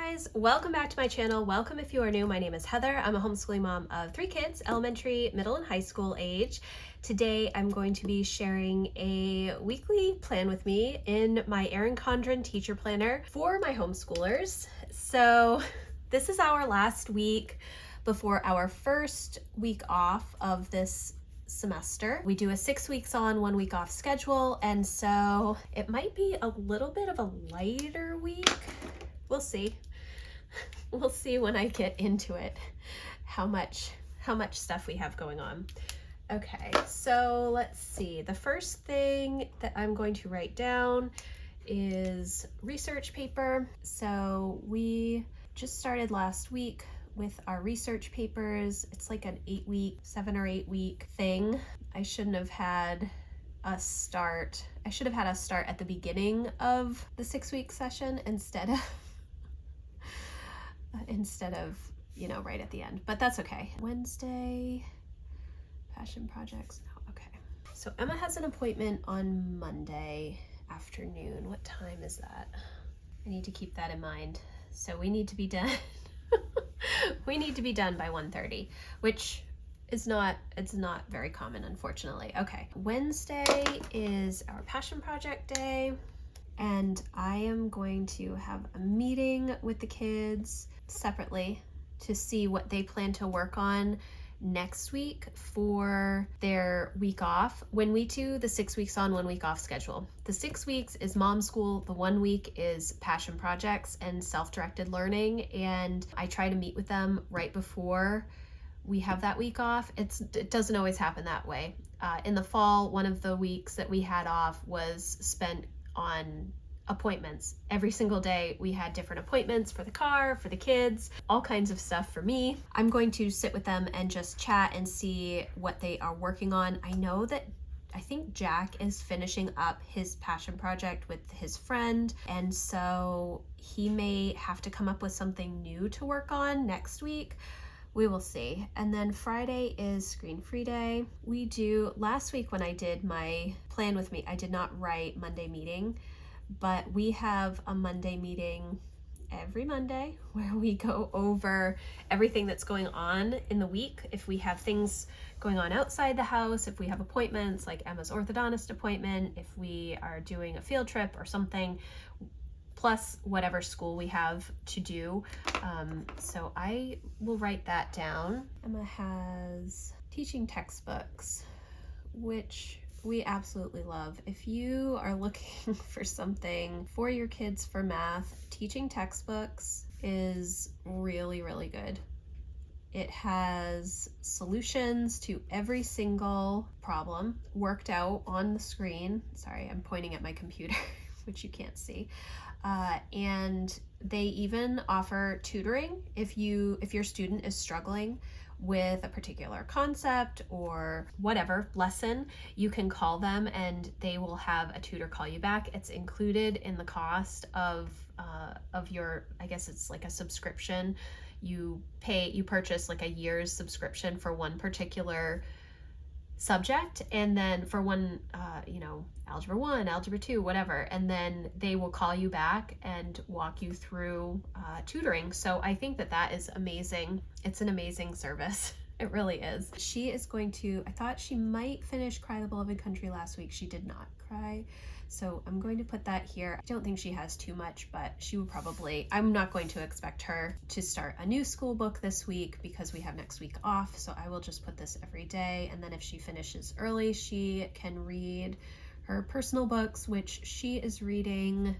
guys, welcome back to my channel. Welcome if you are new. My name is Heather. I'm a homeschooling mom of 3 kids, elementary, middle, and high school age. Today I'm going to be sharing a weekly plan with me in my Erin Condren teacher planner for my homeschoolers. So this is our last week before our first week off of this semester. We do a 6 weeks on, 1 week off schedule, and so it might be a little bit of a lighter week. We'll see. We'll see when I get into it how much stuff we have going on. Okay, so let's see. The first thing that I'm going to write down is research paper. So we just started last week with our research papers. It's like an 7 or 8 week thing. I should have had us start at the beginning of the 6 week session instead of, right at the end, but that's okay. Wednesday, passion projects. No, okay. So Emma has an appointment on Monday afternoon. What time is that? I need to keep that in mind. So we need to be done. We need to be done by 1:30, which it's not very common, unfortunately. Okay, Wednesday is our passion project day, and I am going to have a meeting with the kids separately to see what they plan to work on next week for their week off when we do the 6 weeks on, 1 week off schedule. The 6 weeks is mom school, the 1 week is passion projects and self-directed learning, and I try to meet with them right before we have that week off. It doesn't always happen that way. In the fall, one of the weeks that we had off was spent on appointments. Every single day we had different appointments for the car, for the kids, all kinds of stuff for me. I'm going to sit with them and just chat and see what they are working on. I think Jack is finishing up his passion project with his friend, and so he may have to come up with something new to work on next week. We will see. And then Friday is screen-free day. Last week when I did my plan with me, I did not write Monday meeting, but we have a Monday meeting every Monday where we go over everything that's going on in the week. If we have things going on outside the house, if we have appointments like Emma's orthodontist appointment, if we are doing a field trip or something, plus whatever school we have to do. So I will write that down. Emma has teaching textbooks, which we absolutely love. If you are looking for something for your kids for math, teaching textbooks is really, really good. It has solutions to every single problem worked out on the screen. Sorry, I'm pointing at my computer, which you can't see. And they even offer tutoring if your student is struggling with a particular concept or whatever lesson. You can call them and they will have a tutor call you back. It's included in the cost of your, I guess it's like a subscription. You purchase like a year's subscription for one particular subject, and then for one, algebra 1, algebra 2, whatever, and then they will call you back and walk you through tutoring. So I think that is amazing. It's an amazing service. It really is. I thought she might finish Cry the Beloved Country last week. She did not cry. So I'm going to put that here. I don't think she has too much, but I'm not going to expect her to start a new school book this week because we have next week off. So I will just put this every day. And then if she finishes early, she can read her personal books, which she is reading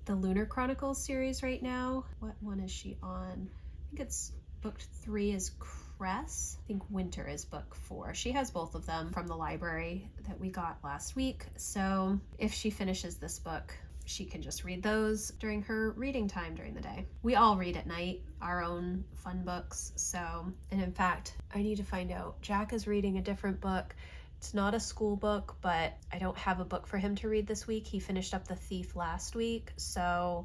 the Lunar Chronicles series right now. What one is she on? I think it's book 3 is Cress. I think Winter is book 4. She has both of them from the library that we got last week. So if she finishes this book, she can just read those during her reading time during the day. We all read at night, our own fun books. And in fact, I need to find out. Jack is reading a different book. It's not a school book, but I don't have a book for him to read this week. He finished up The Thief last week, so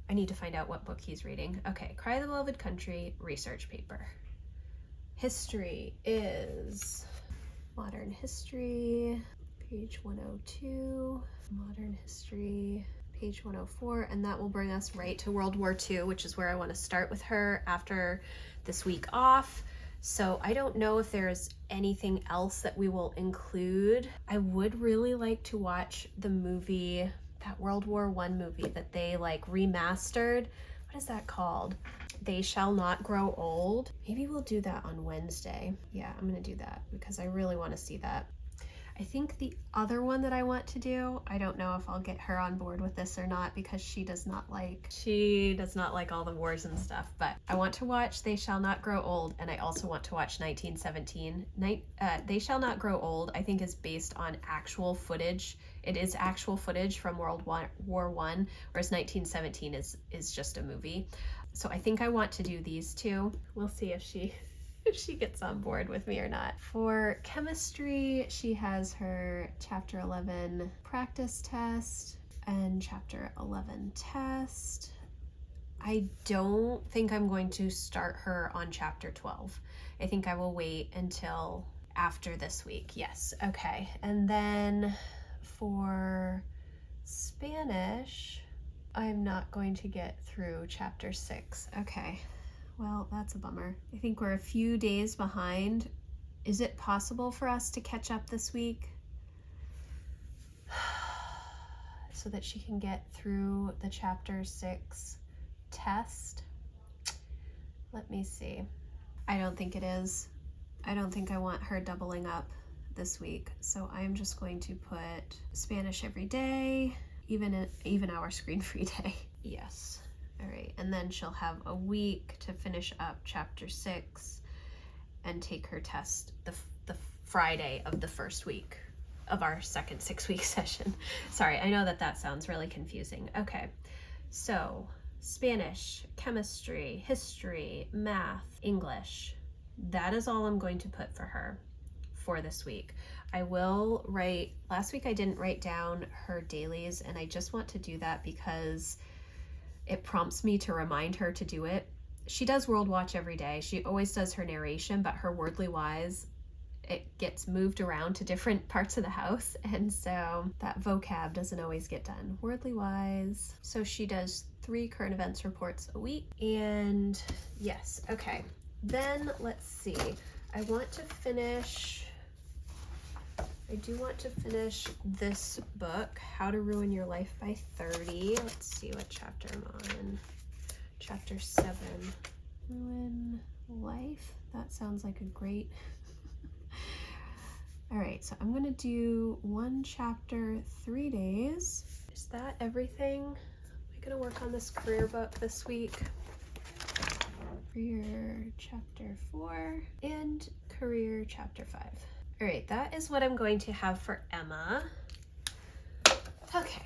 I need to find out what book he's reading. Okay, Cry the Beloved Country, research paper. History is Modern History, page 102. Modern History, page 104, and that will bring us right to World War II, which is where I want to start with her after this week off. So I don't know if there's anything else that we will include. I would really like to watch the movie, that World War I movie that they like remastered. What is that called? They Shall Not Grow Old. Maybe we'll do that on Wednesday. Yeah, I'm gonna do that because I really want to see that. I think the other one that I want to do, I don't know if I'll get her on board with this or not because she does not like all the wars and stuff, but I want to watch They Shall Not Grow Old, and I also want to watch 1917. They Shall Not Grow Old, I think, is based on actual footage. It is actual footage from World War I, whereas 1917 is just a movie. So I think I want to do these two. We'll see if she gets on board with me or not. For chemistry, she has her chapter 11 practice test and chapter 11 test. I don't think I'm going to start her on chapter 12. I think I will wait until after this week. Yes, okay. And then for Spanish, I'm not going to get through chapter 6. Okay. Well, that's a bummer. I think we're a few days behind. Is it possible for us to catch up this week so that she can get through the chapter 6 test? Let me see. I don't think it is. I don't think I want her doubling up this week. So I'm just going to put Spanish every day, even our screen-free day. Yes. All right, and then she'll have a week to finish up chapter 6 and take her test the Friday of the first week of our second 6-week session. Sorry, I know that sounds really confusing. Okay, so Spanish, chemistry, history, math, English. That is all I'm going to put for her for this week. I will write, last week I didn't write down her dailies, and I just want to do that because it prompts me to remind her to do it. She does World Watch every day. She always does her narration, but her wordly wise, it gets moved around to different parts of the house, and so that vocab doesn't always get done. Wordly wise. So she does 3 current events reports a week. And yes, okay. Then let's see. I do want to finish this book, How to Ruin Your Life by 30. Let's see what chapter I'm on. Chapter 7. Ruin Life? That sounds like a great... All right, so I'm going to do 1 chapter, 3 days. Is that everything? Am I going to work on this career book this week? Career chapter 4 and career chapter 5. All right, that is what I'm going to have for Emma. Okay.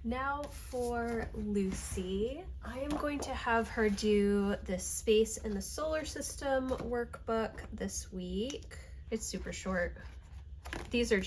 Now for Lucy, I am going to have her do the Space in the Solar System workbook this week. It's super short. These are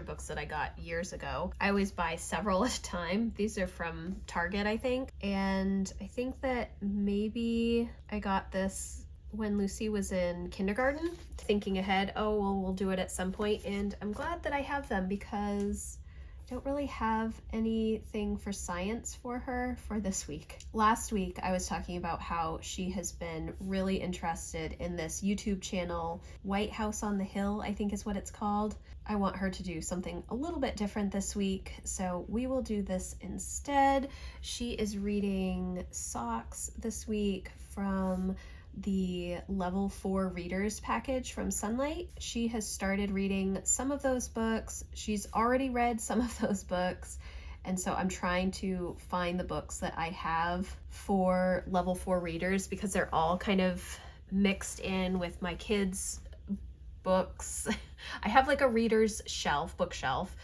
books that I got years ago. I always buy several at a time. These are from Target, I think. And I think that maybe I got this when Lucy was in kindergarten, thinking ahead, oh, well, we'll do it at some point. And I'm glad that I have them because I don't really have anything for science for her for this week. Last week, I was talking about how she has been really interested in this YouTube channel, White House on the Hill, I think is what it's called. I want her to do something a little bit different this week, so we will do this instead. She is reading Socks this week from the level 4 readers package from Sunlight. She has started reading some of those books. She's already read some of those books, and so I'm trying to find the books that I have for level 4 readers because they're all kind of mixed in with my kids' books. I have like a reader's bookshelf,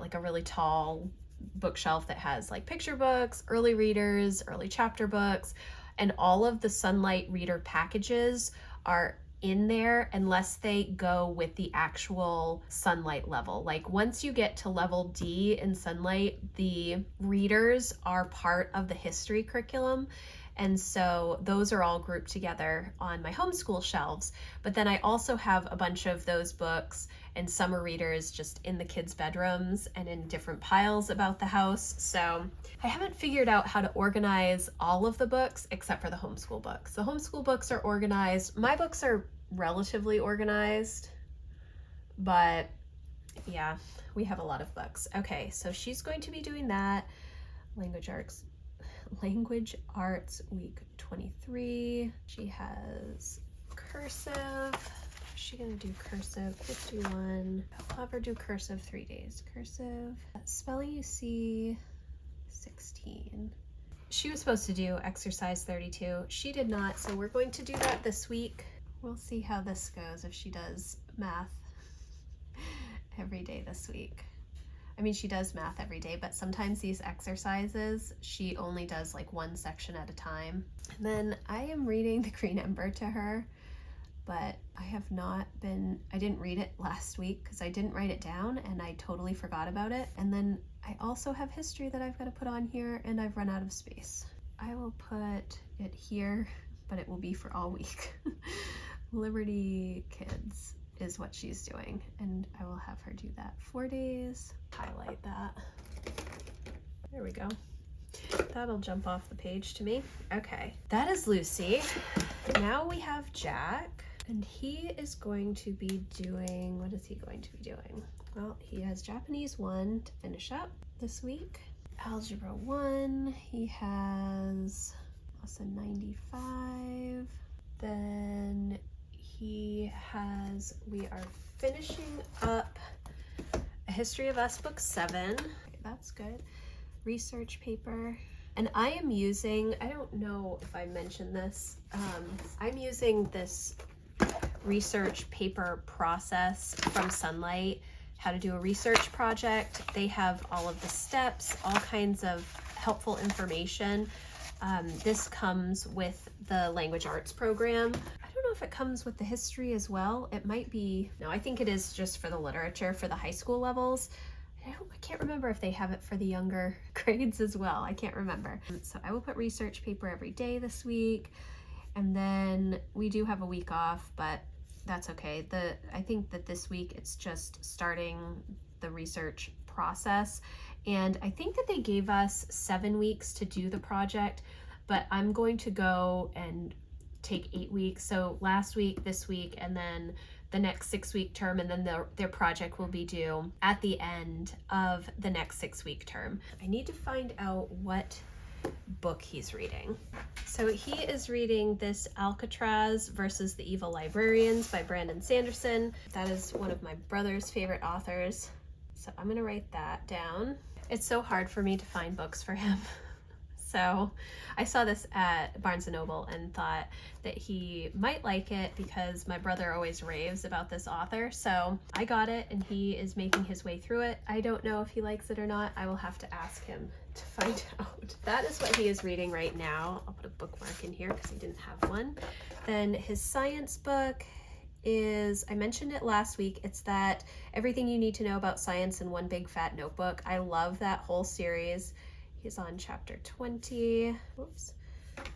like a really tall bookshelf that has like picture books, early readers, early chapter books, and all of the Sunlight reader packages are in there unless they go with the actual Sunlight level. Like once you get to level D in Sunlight, the readers are part of the history curriculum. And so those are all grouped together on my homeschool shelves. But then I also have a bunch of those books and summer readers just in the kids' bedrooms and in different piles about the house. So I haven't figured out how to organize all of the books except for the homeschool books. The homeschool books are organized. My books are relatively organized, but yeah, we have a lot of books. Okay, so she's going to be doing that. Language Arts Week 23. She has cursive. Is she gonna do cursive 51? I'll have her do cursive 3 days. Cursive. Spelling you see 16. She was supposed to do exercise 32. She did not, so we're going to do that this week. We'll see how this goes if she does math every day this week. I mean, she does math every day, but sometimes these exercises, she only does like one section at a time. And then I am reading The Green Ember to her, but I didn't read it last week because I didn't write it down and I totally forgot about it. And then I also have history that I've got to put on here and I've run out of space. I will put it here, but it will be for all week. Liberty Kids is what she's doing, and I will have her do that 4 days. Highlight that. There we go. That'll jump off the page to me. Okay, that is Lucy. Now we have Jack, and he is going to be doing, what is he going to be doing? Well, he has Japanese 1 to finish up this week. Algebra 1, he has lesson 95. Then we are finishing up A History of Us, book 7. Okay, that's good. Research paper. And I am using, I don't know if I mentioned this, I'm using this research paper process from Sunlight, how to do a research project. They have all of the steps, all kinds of helpful information. This comes with the language arts program. I don't know if it comes with the history as well. It might be, no, I think it is just for the literature for the high school levels. I can't remember if they have it for the younger grades as well. I can't remember. So I will put research paper every day this week. And then we do have a week off, but that's okay. I think that this week it's just starting the research process. And I think that they gave us 7 weeks to do the project, but I'm going to go and take 8 weeks. So last week, this week, and then the next 6-week term, and then their project will be due at the end of the next 6-week term. I need to find out what book he's reading. So he is reading this Alcatraz versus the Evil Librarians by Brandon Sanderson. That is one of my brother's favorite authors. So I'm gonna write that down. It's so hard for me to find books for him. So I saw this at Barnes & Noble and thought that he might like it because my brother always raves about this author. So I got it and he is making his way through it. I don't know if he likes it or not. I will have to ask him to find out. That is what he is reading right now. I'll put a bookmark in here because he didn't have one. Then his science book is, I mentioned it last week, it's that Everything You Need to Know About Science in One Big Fat Notebook. I love that whole series. He's on chapter 20. Whoops,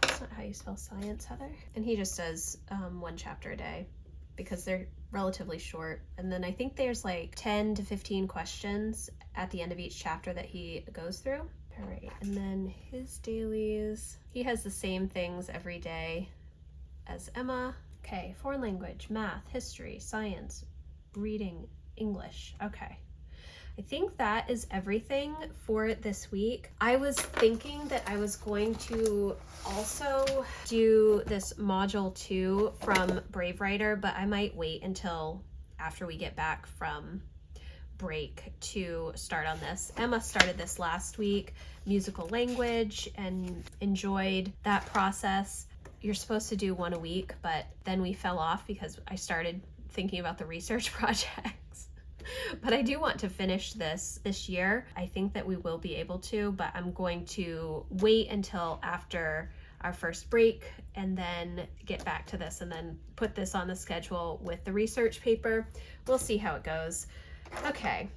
that's not how you spell science, Heather. And he just does 1 chapter a day because they're relatively short. And then I think there's like 10 to 15 questions at the end of each chapter that he goes through. All right, and then his dailies, he has the same things every day as Emma. Okay, foreign language, math, history, science, reading, English. Okay. I think that is everything for this week. I was thinking that I was going to also do this module 2 from Brave Writer, but I might wait until after we get back from break to start on this. Emma started this last week, musical language, and enjoyed that process. You're supposed to do 1 a week, but then we fell off because I started thinking about the research projects. But I do want to finish this year. I think that we will be able to, but I'm going to wait until after our first break and then get back to this and then put this on the schedule with the research paper. We'll see how it goes. Okay,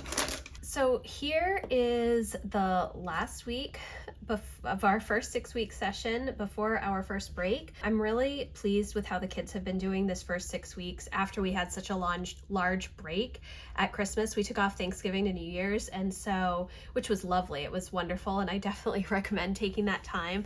So here is the last week of our first 6-week session before our first break. I'm really pleased with how the kids have been doing this first 6 weeks after we had such a large break at Christmas. We took off Thanksgiving to New Year's, and so, which was lovely. It was wonderful, and I definitely recommend taking that time.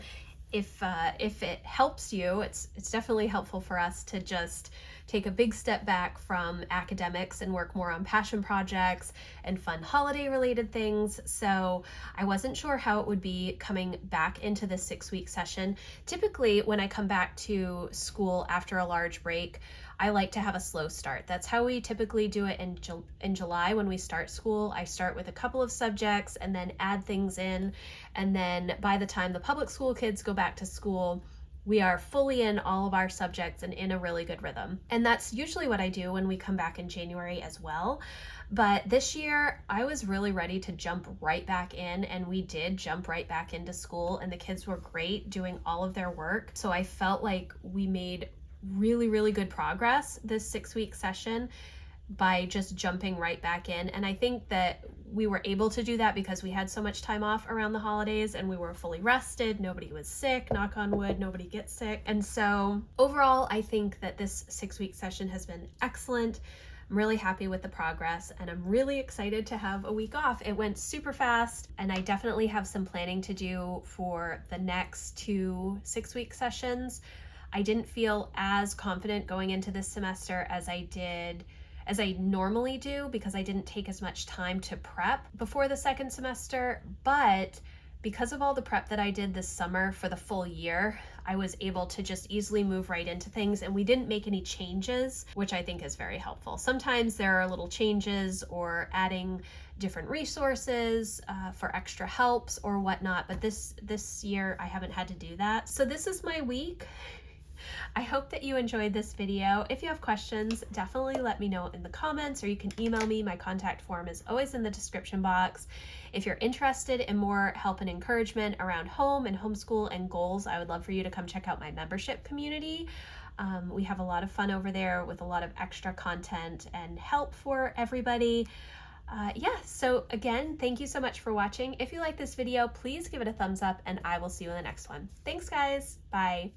If it helps you, it's definitely helpful for us to just take a big step back from academics and work more on passion projects and fun holiday related things. So I wasn't sure how it would be coming back into this 6-week session. Typically, when I come back to school after a large break, I like to have a slow start. That's how we typically do it in July when we start school. I start with a couple of subjects and then add things in. And then by the time the public school kids go back to school, we are fully in all of our subjects and in a really good rhythm. And that's usually what I do when we come back in January as well. But this year, I was really ready to jump right back in, and we did jump right back into school, and the kids were great doing all of their work. So I felt like we made really good progress this 6-week session by just jumping right back in. And I think that we were able to do that because we had so much time off around the holidays and we were fully rested. Nobody was sick, knock on wood, nobody gets sick. And so overall, I think that this 6-week session has been excellent. I'm really happy with the progress, and I'm really excited to have a week off. It went super fast, and I definitely have some planning to do for the next 2 6-week sessions. I didn't feel as confident going into this semester as I normally do, because I didn't take as much time to prep before the second semester. But because of all the prep that I did this summer for the full year, I was able to just easily move right into things, and we didn't make any changes, which I think is very helpful. Sometimes there are little changes or adding different resources for extra helps or whatnot, but this year I haven't had to do that. So this is my week. I hope that you enjoyed this video. If you have questions, definitely let me know in the comments, or you can email me. My contact form is always in the description box. If you're interested in more help and encouragement around home and homeschool and goals, I would love for you to come check out my membership community. We have a lot of fun over there with a lot of extra content and help for everybody. So again, thank you so much for watching. If you like this video, please give it a thumbs up, and I will see you in the next one. Thanks, guys. Bye.